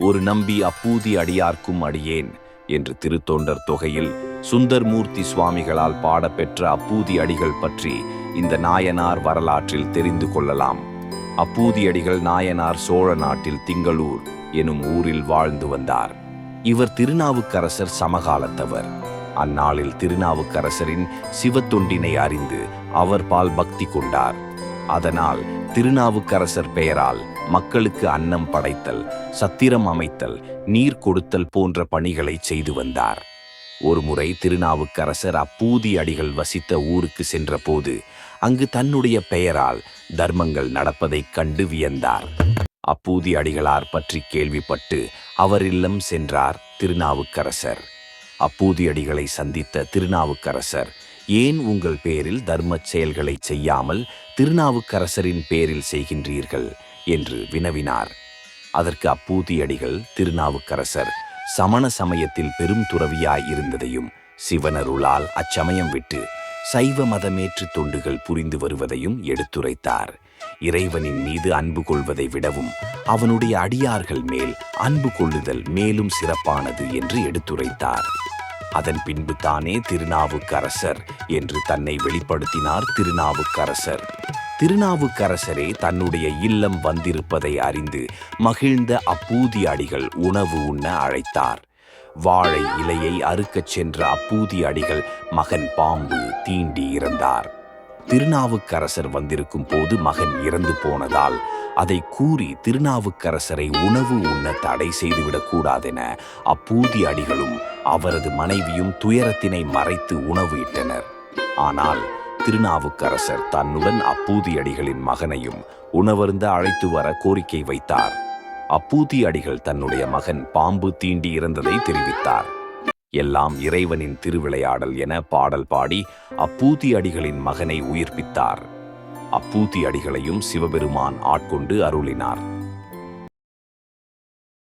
ஒரு நம்பி அப்பூதி அடியார்க்கும் அடியேன் என்று திருத்தொண்டர் தொகையில் சுந்தர்மூர்த்தி சுவாமிகளால் பாடப்பெற்ற அப்பூதி அடிகள் பற்றி இந்த நாயனார் வரலாற்றில் தெரிந்து கொள்ளலாம். அப்பூதி அடிகள் நாயனார் சோழ நாட்டில் திங்களூர் எனும் ஊரில் வாழ்ந்து வந்தார். இவர் திருநாவுக்கரசர் சமகாலத்தவர். அந்நாளில் திருநாவுக்கரசரின் சிவத்தொண்டினை அறிந்து அவர் பால் பக்தி கொண்டார். அதனால் திருநாவுக்கரசர் பெயரால் மக்களுக்கு அன்னம் படைத்தல், சத்திரம் அமைத்தல், நீர் கொடுத்தல் போன்ற பணிகளை செய்து வந்தார். ஒருமுறை திருநாவுக்கரசர் அப்பூதி அடிகள் வசித்த ஊருக்கு சென்றபோது அங்கு தன்னுடைய பெயரால் தர்மங்கள் நடப்பதைக் கண்டு வியந்தார். அப்பூதி அடிகளார் பற்றி கேள்விப்பட்டு அவர் இல்லம் சென்றார் திருநாவுக்கரசர். அப்பூதி அடிகளை சந்தித்த திருநாவுக்கரசர், ஏன் உங்கள் பேரில் தர்மச் செயல்களை செய்யாமல் திருநாவுக்கரசரின் பேரில் செய்கின்றீர்கள் என்று வினவினார். அதற்கு அப்பூதி அடிகள் திருநாவுக்கரசர் சமண சமயத்தில் பெரும் துறவியாய் இருந்ததையும் சிவனருளால் அச்சமயம் விட்டு சைவ மதமேற்று தொண்டுகள் புரிந்து வருவதையும் எடுத்துரைத்தார். இறைவனின் மீது அன்பு கொள்வதை விடவும் அவனுடைய அடியார்கள் மேல் அன்பு கொள்ளுதல் மேலும் சிறப்பானது என்று எடுத்துரைத்தார். அதன் பின்பு தானே திருநாவுக்கரசர் என்று தன்னை வெளிப்படுத்தினார் திருநாவுக்கரசர். திருநாவுக்கரசரே தன்னுடைய இல்லம் வந்திருப்பதை அறிந்து மகிழ்ந்த அப்பூதி அடிகள் உணவு உண்ண அழைத்தார். வாழை இலையை அறுக்கச் சென்ற அப்பூதி அடிகள் மகன் பாம்பு தீண்டி இறந்தார். திருநாவுக்கரசர் வந்திருக்கும் போது மகன் இறந்து போனதால் அதை கூறி திருநாவுக்கரசரை உணவு உண்ண தடை செய்துவிடக் கூடாதென அப்பூதி அடிகளும் அவரது மனைவியும் துயரத்தினை மறைத்து உணவு இட்டனர். ஆனால் திருநாவுக்கரசர் தன்னுடன் அப்பூதி அடிகளின் மகனையும் உணவருந்த அழைத்து வர கோரிக்கை வைத்தார். அப்பூதி அடிகள் தன்னுடைய மகன் பாம்பு தீண்டி இறந்ததை தெரிவித்தார். எல்லாம் இறைவனின் திருவிளையாடல் என பாடல் பாடி அப்பூதி அடிகளின் மகனை உயிர்ப்பித்தார். அப்பூதி அடிகளையும் சிவபெருமான் ஆட்கொண்டு அருளினார்.